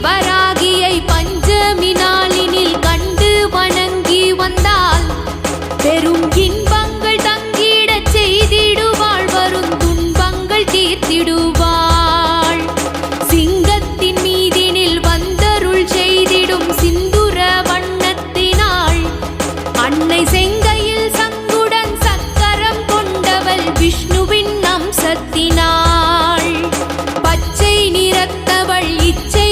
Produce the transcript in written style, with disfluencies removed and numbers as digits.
வராகியை பஞ்சமி நாளினில் கண்டு வணங்கி வந்தால் பெரும் இன்பங்கள் தங்கிடச் செய்திடுவாள், வரும் துன்பங்கள் தீர்த்திடுவாள். சிங்கத்தின் மீதினில் வந்தருள் செய்திடும் சிந்துர வண்ணத்தினாள், அன்னை செங்கையில் சங்குடன் சக்கரம் கொண்டவள் விஷ்ணுவின் அம்சத்தினாள். பச்சை நிறத்தவள் இச்சை